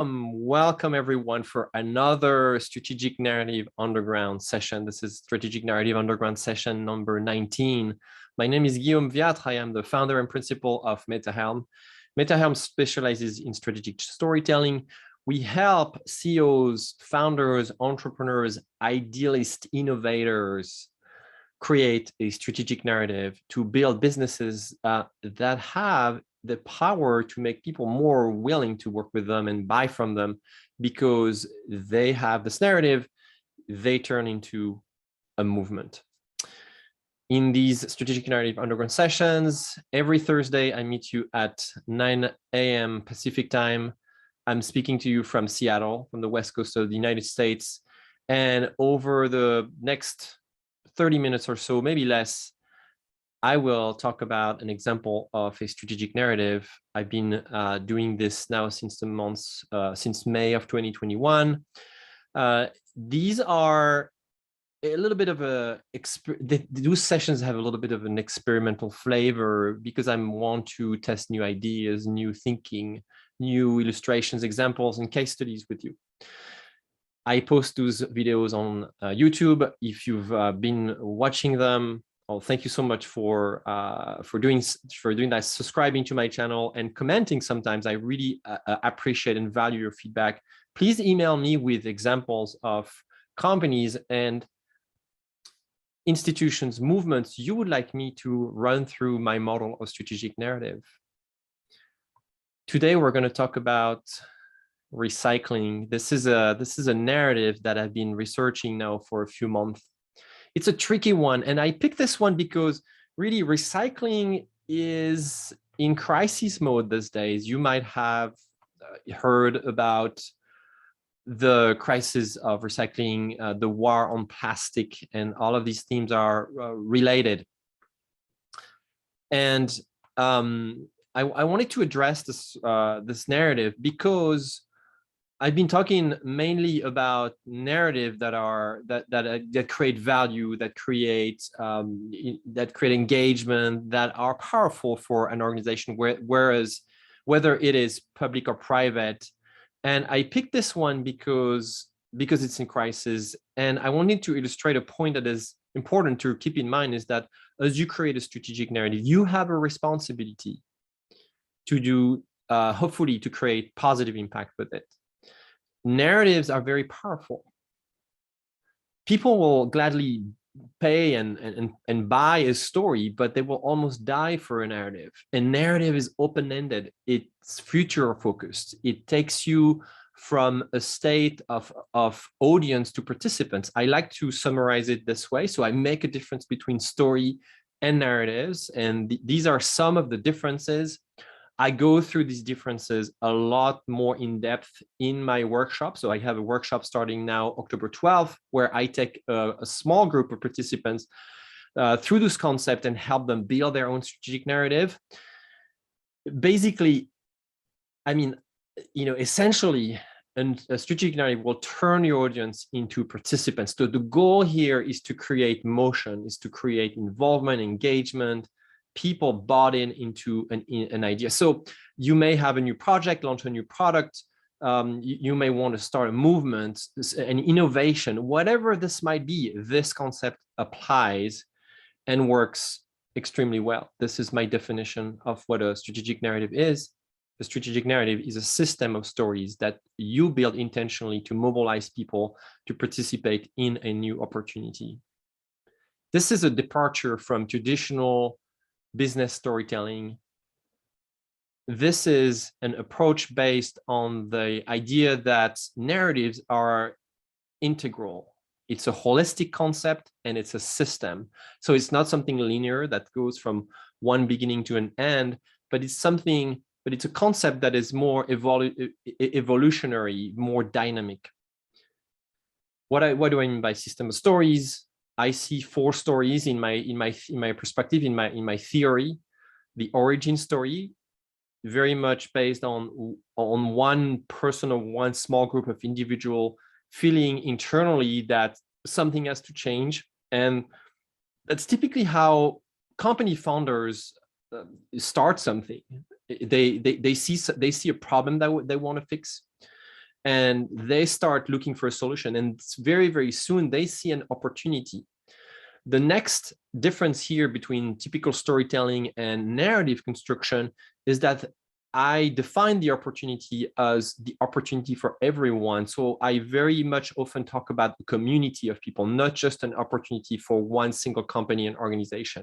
Welcome everyone for another Strategic Narrative Underground session. This is Strategic Narrative Underground session number 19. My name is Guillaume Viatre. I am the founder and principal of MetaHelm. MetaHelm specializes in strategic storytelling. We help CEOs, founders, entrepreneurs, idealists, innovators create a strategic narrative to build businesses that have the power to make people more willing to work with them and buy from them because they have this narrative, they turn into a movement. In these Strategic Narrative Underground sessions, every Thursday, I meet you at 9 a.m. Pacific time. I'm speaking to you from Seattle, from the West Coast of the United States. And over the next 30 minutes or so, maybe less, I will talk about an example of a strategic narrative. I've been doing this now since since May of 2021. These are a little bit of those sessions have a little bit of an experimental flavor because I want to test new ideas, new thinking, new illustrations, examples, and case studies with you. I post those videos on YouTube. If you've been watching them, well, thank you so much for doing that, subscribing to my channel and commenting sometimes. I really appreciate and value your feedback. Please email me with examples of companies and institutions, movements you would like me to run through my model of strategic narrative. Today, we're going to talk about recycling. This is a narrative that I've been researching now for a few months. It's a tricky one, and I picked this one because really recycling is in crisis mode these days. You might have heard about the crisis of recycling, the war on plastic, and all of these themes are related. And I wanted to address this narrative because I've been talking mainly about narrative that create value, that create engagement, that are powerful for an organization. Whereas whether it is public or private, and I picked this one because it's in crisis, and I wanted to illustrate a point that is important to keep in mind is that as you create a strategic narrative, you have a responsibility to do hopefully to create positive impact with it. Narratives are very powerful. People will gladly pay and buy a story, but they will almost die for a narrative. A narrative is open-ended. It's future-focused. It takes you from a state of audience to participants. I like to summarize it this way. So I make a difference between story and narratives, and these are some of the differences. I go through these differences a lot more in depth in my workshop. So I have a workshop starting now, October 12th, where I take a small group of participants through this concept and help them build their own strategic narrative. Basically, I mean, essentially, a strategic narrative will turn your audience into participants. So the goal here is to create motion, is to create involvement, engagement, people bought into an idea. So you may have a new project, launch a new product. You may want to start a movement, an innovation, whatever this might be. This concept applies and works extremely well. This is my definition of what a strategic narrative is. The strategic narrative is a system of stories that you build intentionally to mobilize people to participate in a new opportunity. This is a departure from traditional business storytelling. This is an approach based on the idea that narratives are integral. It's a holistic concept and it's a system. So it's not something linear that goes from one beginning to an end, but it's a concept that is more evolutionary, more dynamic. What do I mean by system of stories? I see 4 stories in my perspective, in my theory. The origin story, very much based on one person or one small group of individual feeling internally that something has to change, and that's typically how company founders start something. They see a problem that they want to fix. and they start looking for a solution, and very, very soon they see an opportunity. The next difference here between typical storytelling and narrative construction is that I define the opportunity as the opportunity for everyone. So I very much often talk about the community of people, not just an opportunity for one single company and organization.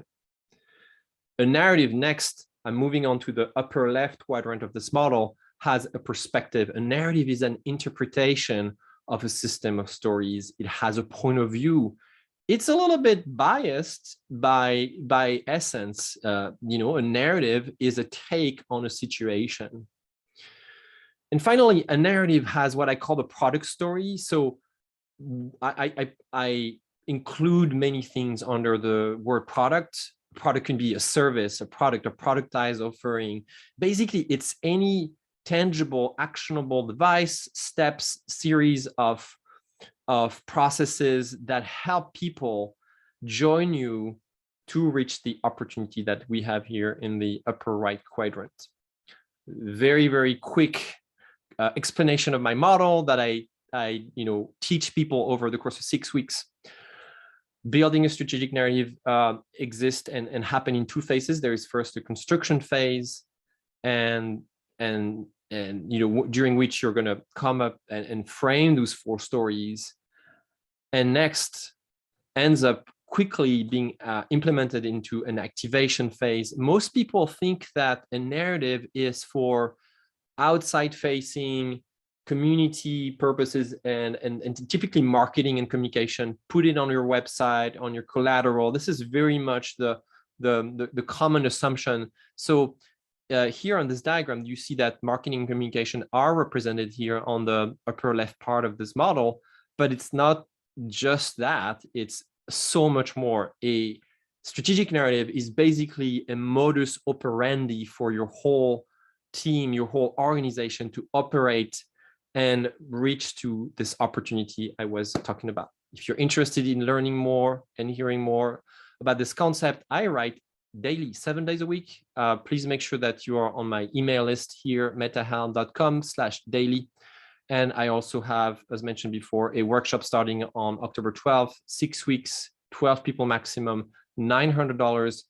A narrative next, I'm moving on to the upper left quadrant of this model, has a perspective. A narrative is an interpretation of a system of stories. It has a point of view. It's a little bit biased by essence. A narrative is a take on a situation. And finally, a narrative has what I call the product story. So I include many things under the word product. Product can be a service, a product, a productized offering. Basically, it's any tangible, actionable device, steps, series of processes that help people join you to reach the opportunity that we have here in the upper right quadrant. Very, very quick explanation of my model that I teach people over the course of 6 weeks. Building a strategic narrative exists and happen in two phases. There is first a construction phase, and during which you're going to come up and frame those 4 stories, and next ends up quickly being implemented into an activation phase. Most people think that a narrative is for outside facing community purposes and typically marketing and communication. Put it on your website, on your collateral. This is very much the common assumption. So here on this diagram, you see that marketing and communication are represented here on the upper left part of this model, but it's not just that, it's so much more. A strategic narrative is basically a modus operandi for your whole team, your whole organization to operate and reach to this opportunity I was talking about. If you're interested in learning more and hearing more about this concept, I write daily, 7 days a week. Please make sure that you are on my email list here, metahelm.com/daily. And I also have, as mentioned before, a workshop starting on October 12th, 6 weeks, 12 people maximum, $900,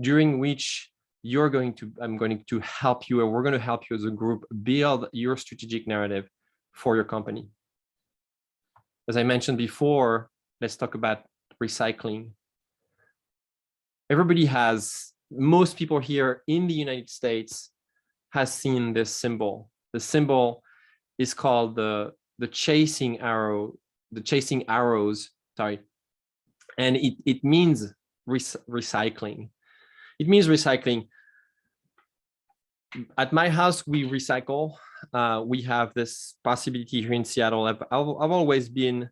during which I'm going to help you, and we're going to help you as a group build your strategic narrative for your company. As I mentioned before, let's talk about recycling. Most people here in the United States has seen this symbol. The symbol is called the chasing arrows, sorry. And it means recycling. It means recycling. At my house, we recycle. We have this possibility here in Seattle. I've always been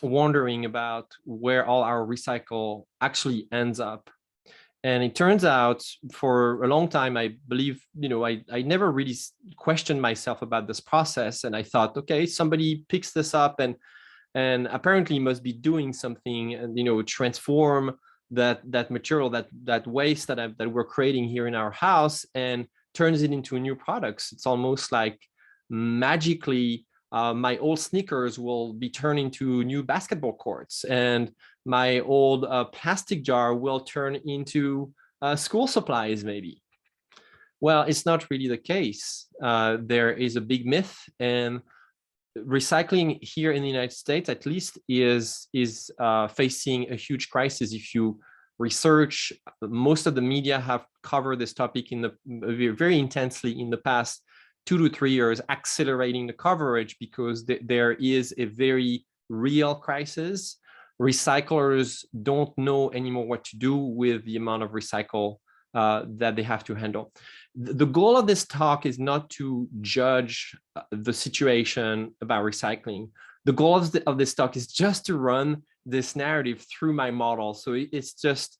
wondering about where all our recycle actually ends up. And it turns out for a long time, I believe, I never really questioned myself about this process. And I thought, okay, somebody picks this up and apparently must be doing something and, transform that material, that waste that we're creating here in our house and turns it into new products. It's almost like magically my old sneakers will be turned into new basketball courts, and my old plastic jar will turn into school supplies, maybe. Well, it's not really the case. There is a big myth, and recycling here in the United States, at least, is facing a huge crisis. If you research, most of the media have covered this topic very intensely in the past 2 to 3 years, accelerating the coverage because there is a very real crisis. Recyclers don't know anymore what to do with the amount of recycle that they have to handle. The goal of this talk is not to judge the situation about recycling. The goal of this talk is just to run this narrative through my model. So it's just,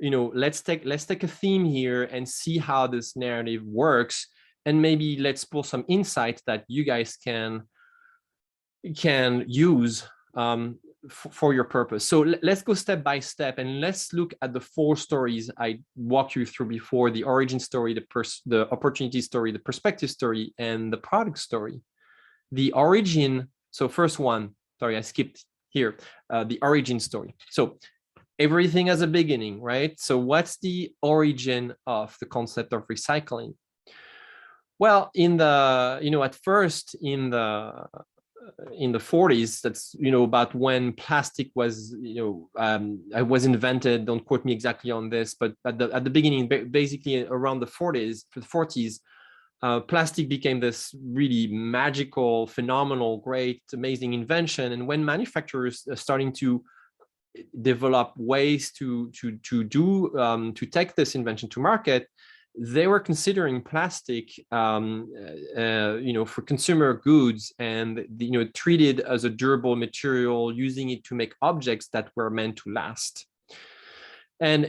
let's take a theme here and see how this narrative works. And maybe let's pull some insights that you guys can use for your purpose. So let's go step by step and let's look at the 4 stories I walked you through before: the origin story, the opportunity story, the perspective story, and the product story. the origin. So first one, sorry, I skipped here, the origin story. So everything has a beginning, right? So what's the origin of the concept of recycling? Well, in the, at first in the 40s, that's, about when plastic was, I was invented. Don't quote me exactly on this, but at the beginning, basically around the 40s, plastic became this really magical, phenomenal, great, amazing invention. And when manufacturers are starting to develop ways to take this invention to market, they were considering plastic, for consumer goods, and treated as a durable material, using it to make objects that were meant to last. And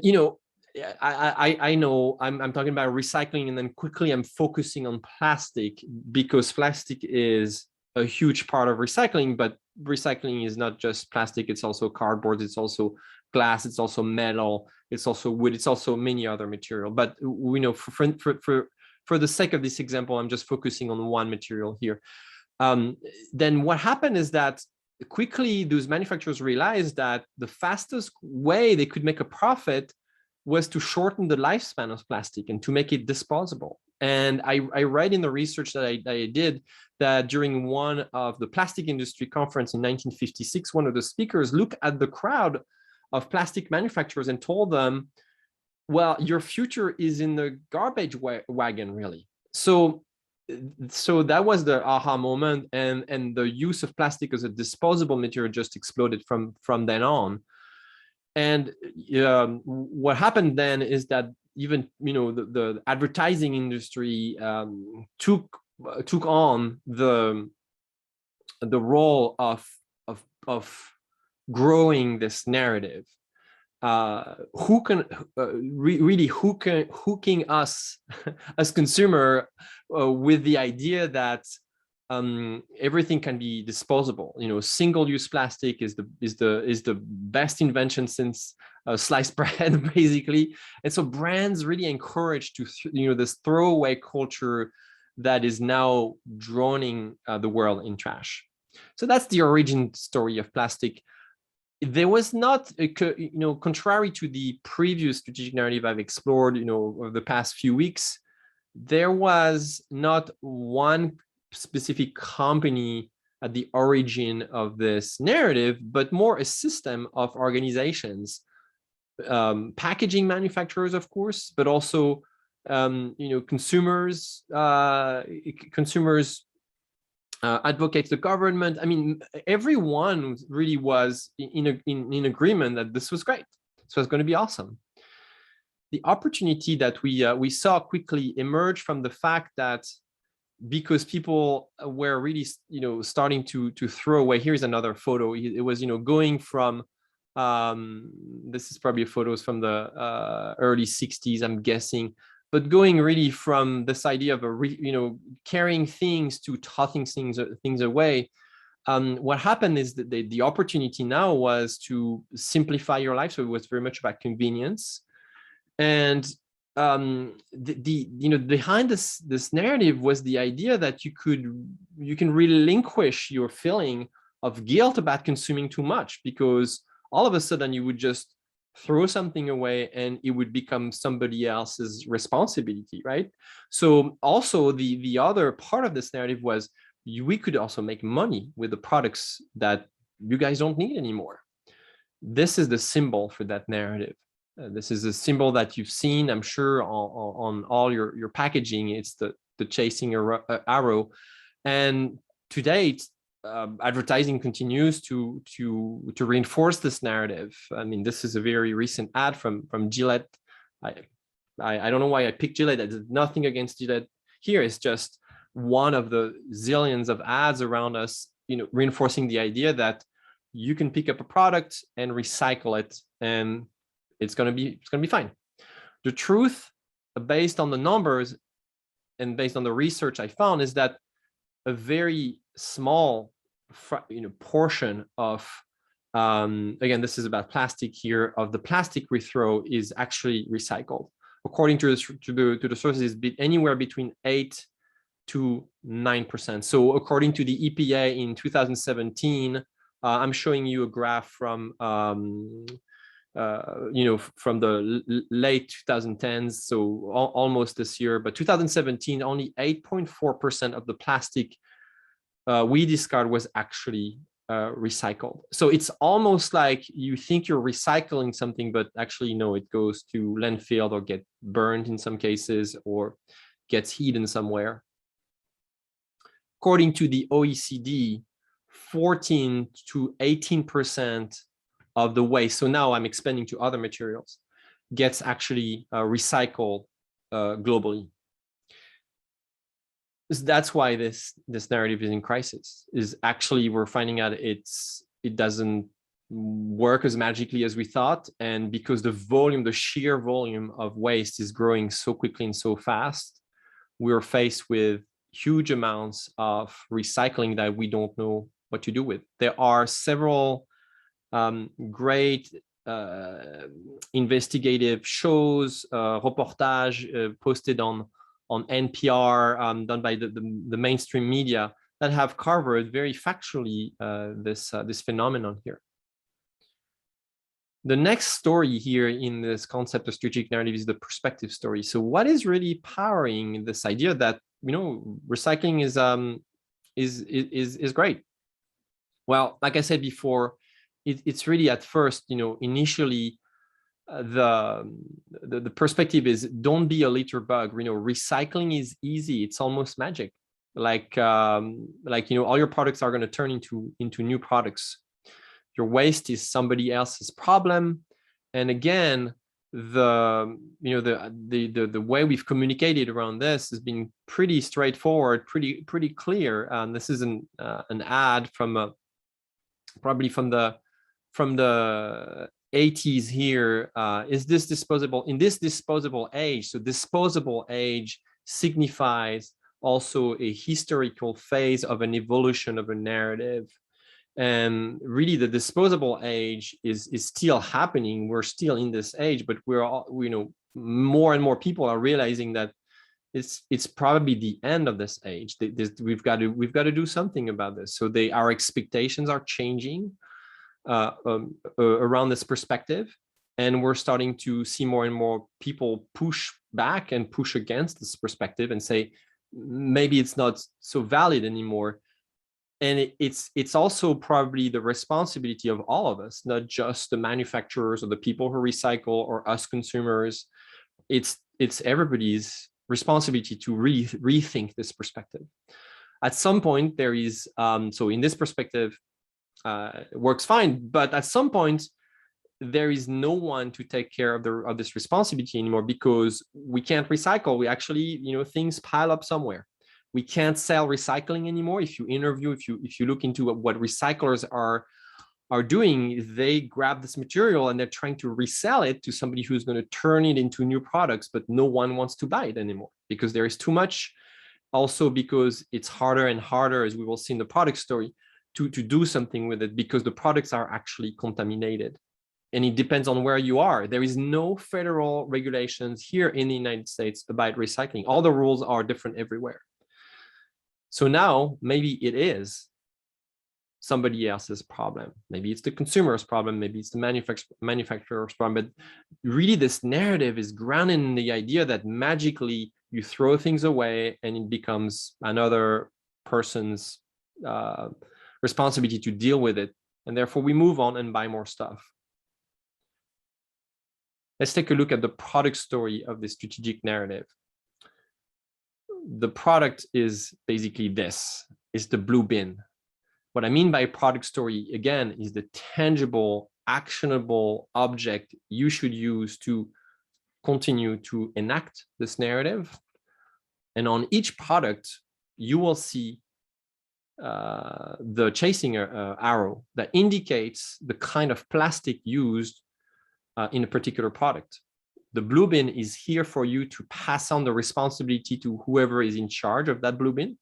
I know I'm talking about recycling, and then quickly I'm focusing on plastic because plastic is a huge part of recycling, but recycling is not just plastic. It's also cardboard, it's also glass, it's also metal, it's also wood, it's also many other material. But for the sake of this example, I'm just focusing on one material here. Then what happened is that quickly those manufacturers realized that the fastest way they could make a profit was to shorten the lifespan of plastic and to make it disposable. And I read in the research that I did that during one of the plastic industry conference in 1956, one of the speakers looked at the crowd of plastic manufacturers and told them, well, your future is in the garbage wagon, really. So that was the aha moment, and the use of plastic as a disposable material just exploded from then on. And what happened then is that even the advertising industry took on the role of growing this narrative, hooking us as consumer with the idea that everything can be disposable. Single-use plastic is the best invention since sliced bread, basically. And so brands really encourage this throwaway culture that is now drowning the world in trash. So that's the origin story of plastic. There was not, contrary to the previous strategic narrative I've explored, over the past few weeks, there was not one specific company at the origin of this narrative, but more a system of organizations, packaging manufacturers, of course, but also consumers, advocates, the government. I mean, everyone really was in agreement that this was great. This was going to be awesome. The opportunity that we saw quickly emerge from the fact that because people were really, starting to throw away. Here's another photo. It was, going from, this is probably photos from the early 60s, I'm guessing, but going really from this idea of carrying things to tossing things away. What happened is that the opportunity now was to simplify your life. So it was very much about convenience. And behind this narrative was the idea that you can relinquish your feeling of guilt about consuming too much, because all of a sudden you would just throw something away and it would become somebody else's responsibility, right? So also the other part of this narrative was we could also make money with the products that you guys don't need anymore. This is the symbol for that narrative. This is a symbol that you've seen, I'm sure, on all your packaging. It's the chasing arrow. And to date, advertising continues to reinforce this narrative. I mean, this is a very recent ad from Gillette. I don't know why I picked Gillette. There's nothing against Gillette here. It's just one of the zillions of ads around us, reinforcing the idea that you can pick up a product and recycle it, and it's going to be fine. The truth, based on the numbers and based on the research I found, is that a very small portion of, again, this is about plastic here, of the plastic we throw is actually recycled. According to the sources, anywhere between 8 to 9%. So according to the EPA in 2017, I'm showing you a graph from from the late 2010s, so almost this year, but 2017, only 8.4% of the plastic we discard was actually recycled. So it's almost like you think you're recycling something, but actually no, it goes to landfill or get burned in some cases or gets hidden somewhere. According to the OECD, 14 to 18% of the waste, so now I'm expanding to other materials, gets actually recycled globally. That's why this narrative is in crisis. Is actually we're finding out it doesn't work as magically as we thought, and because the sheer volume of waste is growing so quickly and so fast, we're faced with huge amounts of recycling that we don't know what to do with. There are several great investigative shows, reportage posted on NPR, done by the mainstream media, that have covered very factually this phenomenon here. The next story here in this concept of strategic narrative is the perspective story. So what is really powering this idea that recycling is great? Well, like I said before, it's really at first, initially the perspective is don't be a litter bug. Recycling is easy. It's almost magic. Like all your products are going to turn into new products. Your waste is somebody else's problem. And again, the way we've communicated around this has been pretty straightforward, pretty clear. This is an ad from probably from the 80s here. Is this disposable? In this disposable age, so disposable age signifies also a historical phase of an evolution of a narrative. And really the disposable age is still happening. We're still in this age, but we're all, more and more people are realizing that it's probably the end of this age. We've got to do something about this. So our expectations are changing around this perspective, and we're starting to see more and more people push back and push against this perspective and say maybe it's not so valid anymore. And it's also probably the responsibility of all of us, not just the manufacturers or the people who recycle or us consumers. It's everybody's responsibility to really rethink this perspective. At some point there is, so in this perspective, it works fine, but at some point there is no one to take care of this responsibility anymore, because we can't recycle. We actually, things pile up somewhere. We can't sell recycling anymore. If you look into what recyclers are doing, they grab this material and they're trying to resell it to somebody who's going to turn it into new products, but no one wants to buy it anymore because there is too much. Also because it's harder and harder, as we will see in the product story, to do something with it, because the products are actually contaminated. And it depends on where you are. There is no federal regulations here in the United States about recycling. All the rules are different everywhere. So now maybe it is somebody else's problem. Maybe it's the consumer's problem. Maybe it's the manufacturer's problem. But really this narrative is grounded in the idea that magically you throw things away and it becomes another person's responsibility to deal with it. And therefore we move on and buy more stuff. Let's take a look at the product story of the strategic narrative. The product is basically this, is the blue bin. What I mean by product story, again, is the tangible, actionable object you should use to continue to enact this narrative. And on each product, you will see the chasing arrow that indicates the kind of plastic used in a particular product. The blue bin is here for you to pass on the responsibility to whoever is in charge of that blue bin.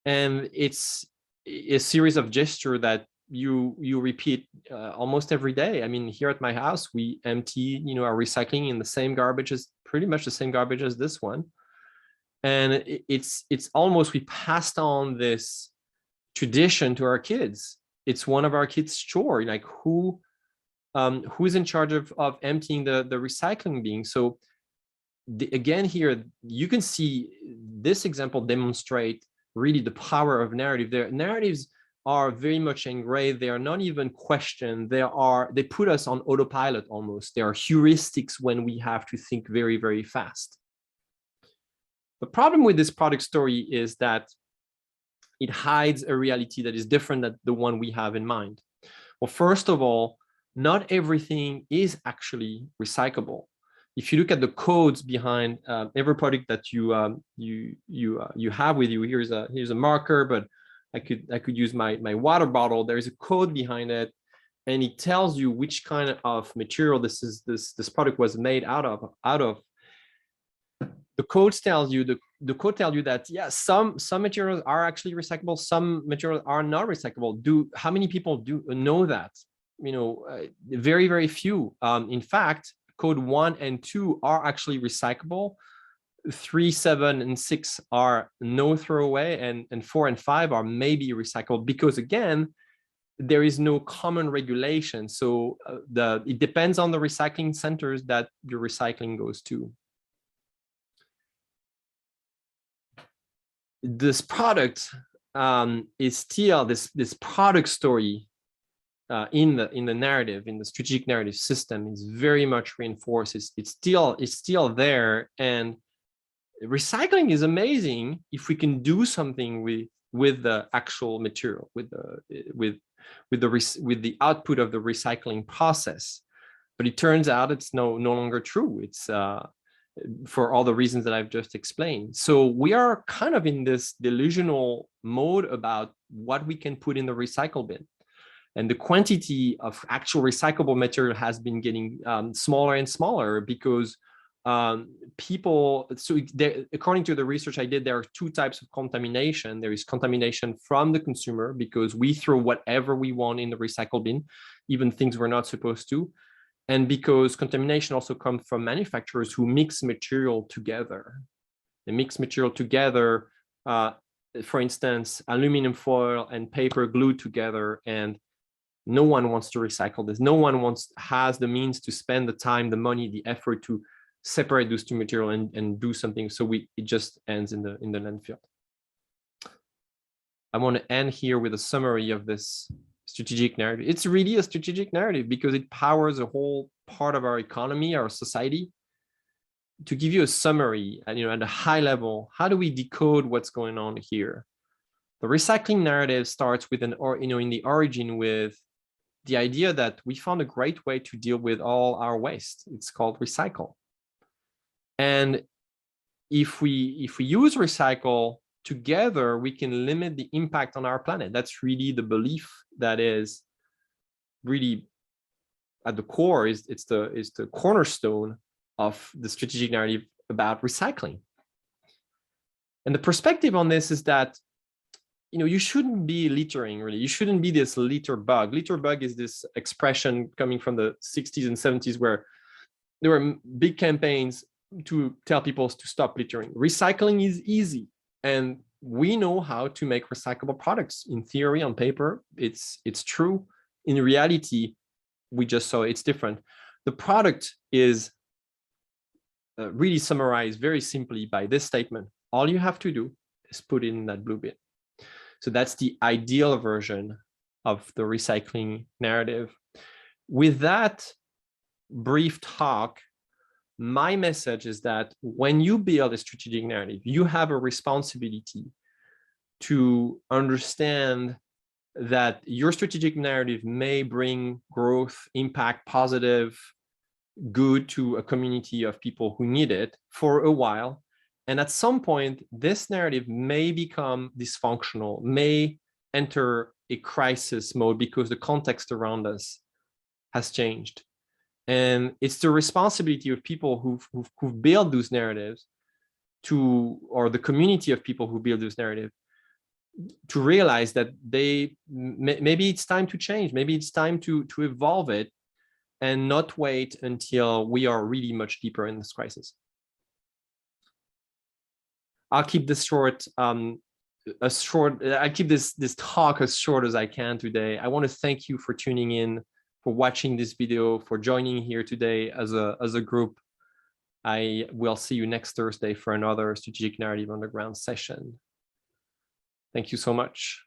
And it's a series of gestures that you repeat almost every day. I mean, here at my house, we empty our recycling in the same garbage, as pretty much the same garbage as this one. And it's almost, we passed on this tradition to our kids. It's one of our kids' chore, like who's in charge of emptying the recycling bin. So again, here you can see this example demonstrate really the power of narrative. Their narratives are very much engraved. They are not even questioned. They put us on autopilot almost. They are heuristics when we have to think very, very fast. The problem with this product story is that it hides a reality that is different than the one we have in mind. Well, first of all, not everything is actually recyclable. If you look at the codes behind every product that you have with you, here's a marker, but I could use my water bottle. There is a code behind it, and it tells you which kind of material this product was made out of. The codes tells you the code tells you that some materials are actually recyclable, some materials are not recyclable. How many people do know that? Very, very few. In fact, code 1 and 2 are actually recyclable. 3, 7, and 6 are no throwaway, and 4 and 5 are maybe recyclable, because again, there is no common regulation. So it depends on the recycling centers that your recycling goes to. This product is still this product story in the narrative, in the strategic narrative system, is very much reinforced. It's still there, and recycling is amazing if we can do something with the actual material, with the output of the recycling process. But it turns out it's no longer true. It's for all the reasons that I've just explained. So we are kind of in this delusional mode about what we can put in the recycle bin. And the quantity of actual recyclable material has been getting smaller and smaller, because people, according to the research I did, there are 2 types of contamination. There is contamination from the consumer, because we throw whatever we want in the recycle bin, even things we're not supposed to. And because contamination also comes from manufacturers who mix material together. They mix material together, for instance, aluminum foil and paper glued together, and no one wants to recycle this. No one has the means to spend the time, the money, the effort to separate those 2 materials and do something. So it just ends in the landfill. I want to end here with a summary of this strategic narrative. It's really a strategic narrative because it powers a whole part of our economy, our society. To give you a summary, at a high level, how do we decode what's going on here? The recycling narrative starts with in the origin with the idea that we found a great way to deal with all our waste. It's called recycle. And if we use recycle together, we can limit the impact on our planet. That's really the belief that is really at the core. It's the cornerstone of the strategic narrative about recycling. And the perspective on this is that you shouldn't be littering, really. You shouldn't be this litter bug. Litter bug is this expression coming from the 60s and 70s where there were big campaigns to tell people to stop littering. Recycling is easy, and we know how to make recyclable products. In theory, on paper, it's true. In reality, we just saw it's different. The product is really summarized very simply by this statement: all you have to do is put it in that blue bin. So that's the ideal version of the recycling narrative. With that brief talk, my message is that when you build a strategic narrative, you have a responsibility to understand that your strategic narrative may bring growth, impact, positive, good to a community of people who need it for a while. And at some point, this narrative may become dysfunctional, may enter a crisis mode because the context around us has changed. And it's the responsibility of people who've built those narratives or the community of people who build this narrative, to realize that maybe it's time to change. Maybe it's time to evolve it and not wait until we are really much deeper in this crisis. I'll keep this short. I keep this talk as short as I can today. I want to thank you for tuning in, for watching this video, for joining here today as a group. I will see you next Thursday for another Strategic Narrative Underground session. Thank you so much.